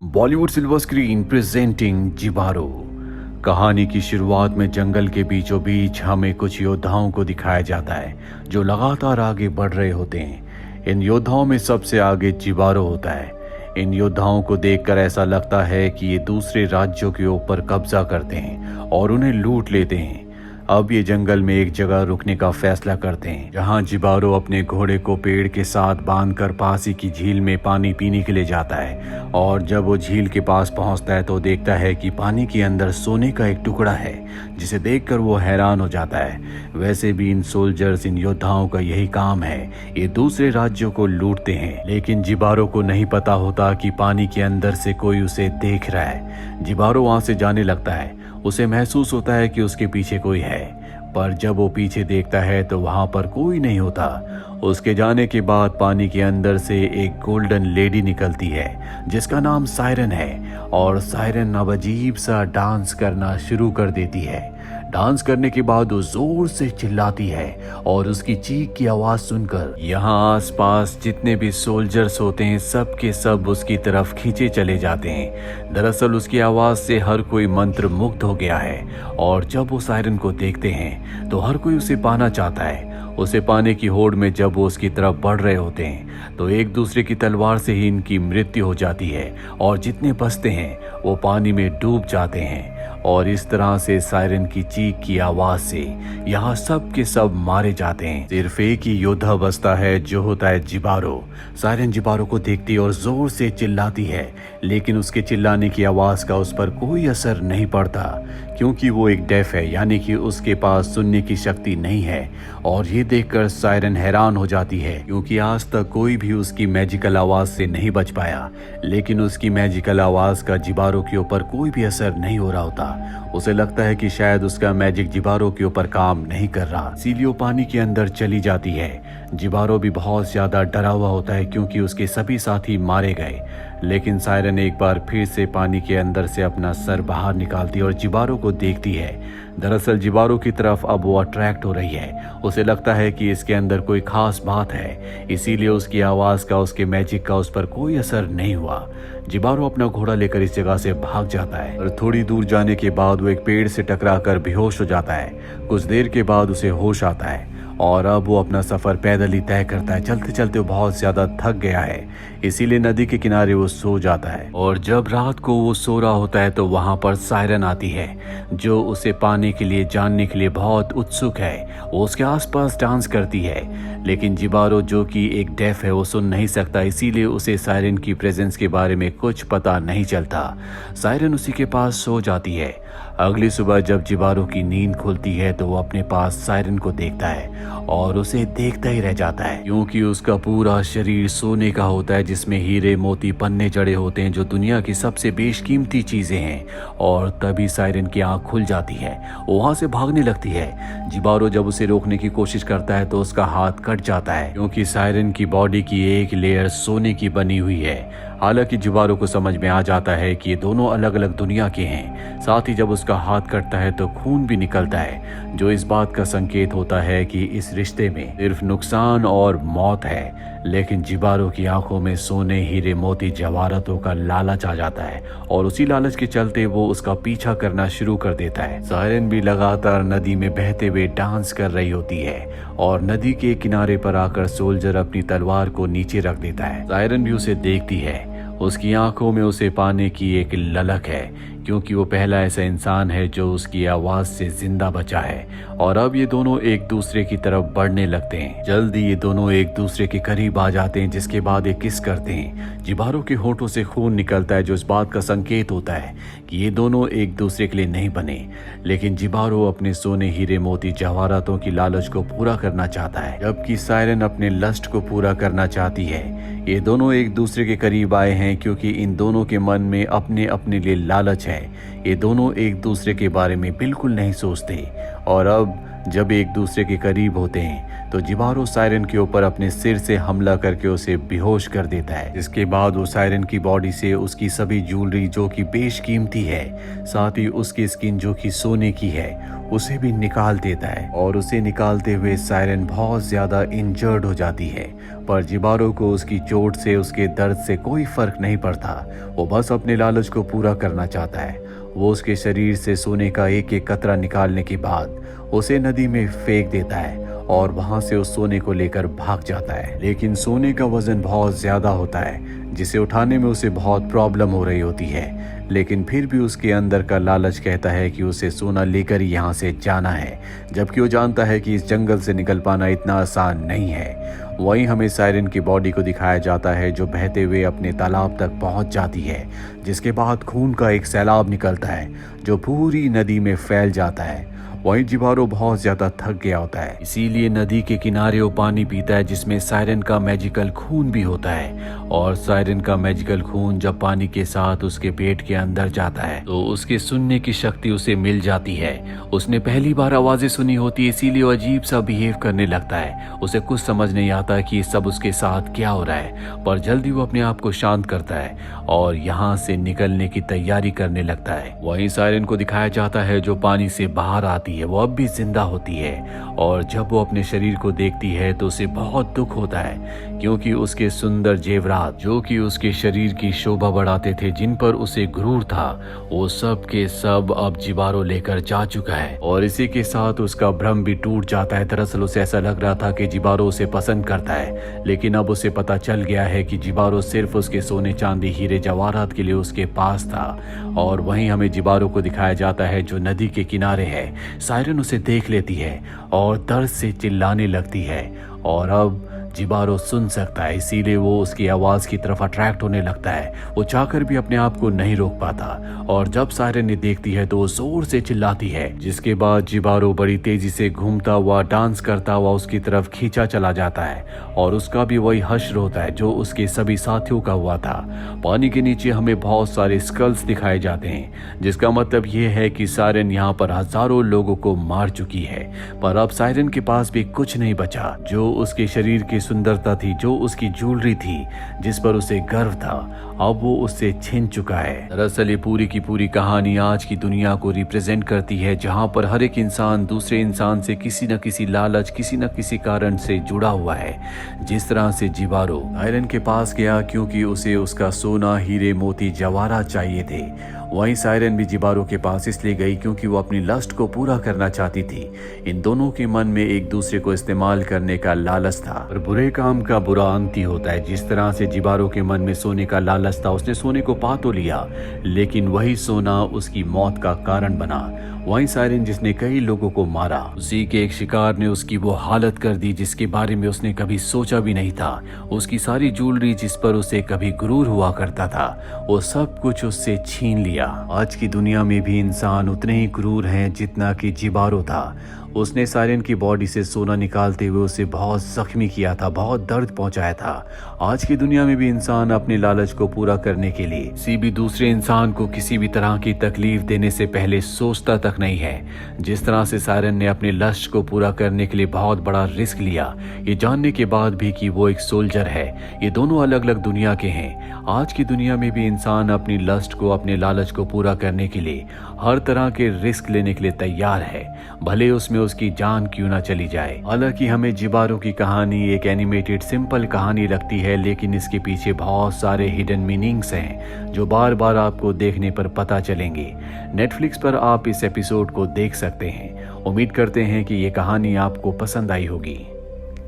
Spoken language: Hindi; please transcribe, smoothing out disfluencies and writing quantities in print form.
Bollywood silver screen presenting Jibaro. कहानी की शुरुआत में जंगल के बीचों बीच हमें कुछ योद्धाओं को दिखाया जाता है जो लगातार आगे बढ़ रहे होते हैं। इन योद्धाओं में सबसे आगे जिबारो होता है। इन योद्धाओं को देखकर ऐसा लगता है कि ये दूसरे राज्यों के ऊपर कब्जा करते हैं और उन्हें लूट लेते हैं। अब ये जंगल में एक जगह रुकने का फैसला करते हैं जहां जिबारो अपने घोड़े को पेड़ के साथ बांधकर पास ही की झील में पानी पीने के लिए जाता है। और जब वो झील के पास पहुंचता है तो देखता है कि पानी के अंदर सोने का एक टुकड़ा है जिसे देखकर वो हैरान हो जाता है। वैसे भी इन सोल्जर्स, इन योद्धाओं का यही काम है, ये दूसरे राज्यों को लूटते हैं। लेकिन जिबारो को नहीं पता होता कि पानी के अंदर से कोई उसे देख रहा है। जिबारो वहां से जाने लगता है। उसे महसूस होता है कि उसके पीछे कोई है, पर जब वो पीछे देखता है तो वहां पर कोई नहीं होता। उसके जाने के बाद पानी के अंदर से एक गोल्डन लेडी निकलती है जिसका नाम सायरन है। और सायरन अब अजीब सा डांस करना शुरू कर देती है। डांस करने के बाद वो जोर से चिल्लाती है और उसकी चीख की आवाज सुनकर यहाँ आसपास जितने भी सोल्जर्स होते हैं सब के सब उसकी तरफ खींचे चले जाते हैं। दरअसल उसकी आवाज से हर कोई मंत्र मुग्ध हो गया है और जब वो सायरन को देखते हैं तो हर कोई उसे पाना चाहता है। उसे पाने की होड़ में जब वो उसकी तरफ बढ़ रहे होते हैं तो एक दूसरे की तलवार से ही इनकी मृत्यु हो जाती है और जितने बचते हैं वो पानी में डूब जाते हैं। और इस तरह से सायरन की चीख की आवाज से यहाँ सब के सब मारे जाते हैं। सिर्फ एक ही योद्धा बचता है जो होता है जिबारो। सायरन जिबारो को देखती और जोर से चिल्लाती है, लेकिन उसके चिल्लाने की आवाज का उस पर कोई असर नहीं पड़ता क्योंकि वो एक डेफ है, यानी कि उसके पास सुनने की शक्ति नहीं है। और ये देखकर सायरन हैरान हो जाती है क्योंकि आज तक कोई भी उसकी मैजिकल आवाज से नहीं बच पाया। लेकिन उसकी मैजिकल आवाज का जिबारो के ऊपर कोई भी असर नहीं हो रहा होता। उसे लगता है कि शायद उसका मैजिक जिबारो के ऊपर काम नहीं कर रहा, इसीलिए वो पानी के अंदर चली जाती है। जिबारो भी बहुत ज्यादा डरा हुआ होता है क्योंकि उसके सभी साथी मारे गए। लेकिन सायरन एक बार फिर से पानी के अंदर से अपना सर बाहर निकालती और जिबारो को देखती है। दरअसल जिबारो की तरफ अब वो अट्रैक्ट हो रही है। उसे लगता है कि इसके अंदर कोई खास बात है, इसीलिए उसकी आवाज का, उसके मैजिक का उस पर कोई असर नहीं हुआ। जिबारो अपना घोड़ा लेकर इस जगह से भाग जाता है और थोड़ी दूर जाने के बाद वो एक पेड़ से टकराकर बेहोश हो जाता है। कुछ देर के बाद उसे होश आता है और अब वो अपना सफर पैदल ही तय करता है। चलते चलते वो बहुत ज्यादा थक गया है, इसीलिए नदी के किनारे वो सो जाता है। और जब रात को वो सो रहा होता है तो वहां पर सायरन आती है जो उसे पाने के लिए, जानने के लिए बहुत उत्सुक है। वो उसके आसपास डांस करती है, लेकिन जिबारो जो कि एक डेफ है वो सुन नहीं सकता, इसीलिए उसे सायरन की प्रेजेंस के बारे में कुछ पता नहीं चलता। सायरन उसी के पास सो जाती है। अगली सुबह जब जिबारो की नींद खुलती है तो वो अपने पास सायरन को देखता है और उसे देखता ही रह जाता है क्योंकि उसका पूरा शरीर सोने का होता है जिसमें हीरे, मोती, पन्ने जड़े होते हैं जो दुनिया की सबसे बेशकीमती चीजें हैं। और तभी सायरन की आंख खुल जाती है, वो वहां से भागने लगती है। जिबारो जब उसे रोकने की कोशिश करता है तो उसका हाथ कट जाता है क्योंकि सायरन की बॉडी की एक लेयर सोने की बनी हुई है। हालांकि जिबारो को समझ में आ जाता है कि ये दोनों अलग अलग दुनिया के हैं। साथ ही जब उसका हाथ कटता है तो खून भी निकलता है, जो इस बात का संकेत होता है कि इस रिश्ते में सिर्फ नुकसान और मौत है। लेकिन जिबारो की आंखों में सोने, हीरे, मोती, जवाहरातों का लालच आ जाता है और उसी लालच के चलते वो उसका पीछा करना शुरू कर देता है। सायरन भी लगातार नदी में बहते हुए डांस कर रही होती है और नदी के किनारे पर आकर सोल्जर अपनी तलवार को नीचे रख देता है। सायरन भी उसे देखती है। उसकी आंखों में उसे पाने की एक ललक है क्योंकि वो पहला ऐसा इंसान है जो उसकी आवाज से जिंदा बचा है। और अब ये दोनों एक दूसरे की तरफ बढ़ने लगते हैं। जल्दी ये दोनों एक दूसरे के करीब आ जाते हैं, जिसके बाद एक किस करते हैं। जिबारो के होठों से खून निकलता है जो इस बात का संकेत होता है कि ये दोनों एक दूसरे के लिए नहीं बने। लेकिन जिबारो अपने सोने, हीरे, मोती, जवाहरातों की लालच को पूरा करना चाहता है, जबकि सायरन अपने लस्ट को पूरा करना चाहती है। ये दोनों एक दूसरे के करीब आए हैं क्योंकि इन दोनों के मन में अपने अपने लिए लालच है। ये दोनों एक दूसरे के बारे में बिल्कुल नहीं सोचते। और अब जब एक दूसरे के करीब होते हैं तो जिबारो सायरन के ऊपर अपने सिर से हमला करके उसे बेहोश कर देता है। इसके बाद वो सायरन की बॉडी से उसकी सभी ज्वेलरी जो कि बेशकीमती है, साथ ही उसकी स्किन जो कि सोने की है, उसे भी निकाल देता है। और उसे निकालते हुए सायरन बहुत ज्यादा इंजर्ड हो जाती है, पर जिबारो को उसकी चोट से, उसके दर्द से कोई फर्क नहीं पड़ता। वो बस अपने लालच को पूरा करना चाहता है। वो उसके शरीर से सोने का एक एक कतरा निकालने के बाद उसे नदी में फेंक देता है और वहां से उस सोने को लेकर भाग जाता है। लेकिन सोने का वजन बहुत ज्यादा होता है, जिसे उठाने में उसे बहुत प्रॉब्लम हो रही होती है। लेकिन फिर भी उसके अंदर का लालच कहता है कि उसे सोना लेकर यहाँ से जाना है, जबकि वो जानता है कि इस जंगल से निकल पाना इतना आसान नहीं है। वहीं हमें सायरन की बॉडी को दिखाया जाता है जो बहते हुए अपने तालाब तक पहुंच जाती है, जिसके बाद खून का एक सैलाब निकलता है जो पूरी नदी में फैल जाता है। वहीं जिबारो बहुत ज्यादा थक गया होता है, इसीलिए नदी के किनारे वो पानी पीता है जिसमें सायरन का मैजिकल खून भी होता है। और सायरन का मैजिकल खून जब पानी के साथ उसके पेट के अंदर जाता है तो उसके सुनने की शक्ति उसे मिल जाती है। उसने पहली बार आवाजें सुनी होती है, इसीलिए वो अजीब सा बिहेव करने लगता है। उसे कुछ समझ नहीं आता कि सब उसके साथ क्या हो रहा है, पर जल्दी वो अपने आप को शांत करता है और यहाँ से निकलने की तैयारी करने लगता है। वहीं सायरन को दिखाया जाता है जो पानी से बाहर आती है, वो अब भी जिंदा होती है। और जब वो अपने शरीर को देखती है तो उसे बहुत दुख होता है, क्योंकि उसके सुंदर जेवरात जो कि उसके शरीर की शोभा बढ़ाते थे, जिन पर उसे गुरूर था, वो सब के सब अब जिबारो लेकर जा चुका है। और इसी के साथ उसका भ्रम भी टूट जाता है। दरअसल उसे ऐसा लग रहा था कि जिबारो उसे पसंद करता है, लेकिन अब उसे पता चल गया है कि जिबारो सिर्फ उसके सोने चांदी हीरे जवाहरात के लिए उसके पास था। और वहीं हमें जिबारो को दिखाया जाता है जो नदी के किनारे है। सायरन उसे देख लेती है और दर्द से चिल्लाने लगती है, और अब जिबारो सुन सकता है, इसीलिए वो उसकी आवाज की तरफ अट्रैक्ट होने लगता है। वो चाहकर भी अपने आप को नहीं रोक पाता, और जब सायरन ने देखती है तो वो जोर से चिल्लाती है, जिसके बाद जिबारो बड़ी तेजी से घूमता हुआ, डांस करता हुआ उसकी तरफ खींचा चला जाता है। और उसका भी वही हश्र होता है जो उसके सभी साथियों का हुआ था। पानी के नीचे हमें बहुत सारे स्कल्स दिखाए जाते हैं, जिसका मतलब ये है कि सायरन यहाँ पर हजारों लोगों को मार चुकी है। पर अब सायरन के पास भी कुछ नहीं बचा। जो उसके शरीर की सुंदरता थी, जो उसकी ज्वेलरी थी, जिस पर उसे गर्व था, अब वो उससे छिन चुका है। दरअसल ये पूरी की पूरी कहानी आज की दुनिया को रिप्रेजेंट करती है, जहां पर हर एक इंसान दूसरे इंसान से किसी न किसी लालच, किसी न किसी कारण से जुड़ा हुआ है। जिस तरह से जिबारो सायरन के पास गया क्योंकि उसे उसका सोना, हीरे, मोती, जवाहरात चाहिए थे, वहीं सायरन भी जिबारो के पास इसलिए गई क्योंकि वो अपनी लस्ट को पूरा करना चाहती थी। इन दोनों के मन में एक दूसरे को इस्तेमाल करने का लालच था, और बुरे काम का बुरा अंत ही होता है। जिस तरह से जिबारो के मन में सोने का लालच था, उसने सोने को पा तो लिया, लेकिन वही सोना उसकी मौत का कारण बना। वहीं सायरन जिसने कई लोगों को मारा, उसी के एक शिकार ने उसकी वो हालत कर दी जिसके बारे में उसने कभी सोचा भी नहीं था। उसकी सारी ज्वेलरी जिस पर उसे कभी गुरूर हुआ करता था, वो सब कुछ उससे छीन लिया। आज की दुनिया में भी इंसान उतने ही क्रूर हैं जितना कि जिबारो था। उसने सायरन की बॉडी से सोना निकालते हुए उसे बहुत जख्मी किया था, बहुत दर्द पहुंचाया था। आज की दुनिया में भी इंसान अपने लालच को पूरा करने के लिए किसी भी दूसरे इंसान को किसी भी तरह की तकलीफ देने से पहले सोचता तक नहीं है। जिस तरह से सायरन ने अपने लक्ष्य को पूरा करने के लिए बहुत बड़ा रिस्क लिया, ये जानने के बाद भी कि वो एक सोल्जर है। ये दोनों अलग अलग दुनिया के हैं। आज की दुनिया में भी इंसान अपनी लस्ट को, अपने लालच को पूरा करने के लिए हर तरह के रिस्क लेने के लिए तैयार है, भले उसमें उसकी जान क्यों ना चली जाए। हालांकि हमें जिबारो की कहानी एक एनिमेटेड सिंपल कहानी लगती है, लेकिन इसके पीछे बहुत सारे हिडन मीनिंग्स हैं जो बार बार आपको देखने पर पता चलेंगे। नेटफ्लिक्स पर आप इस एपिसोड को देख सकते हैं। उम्मीद करते हैं कि ये कहानी आपको पसंद आई होगी।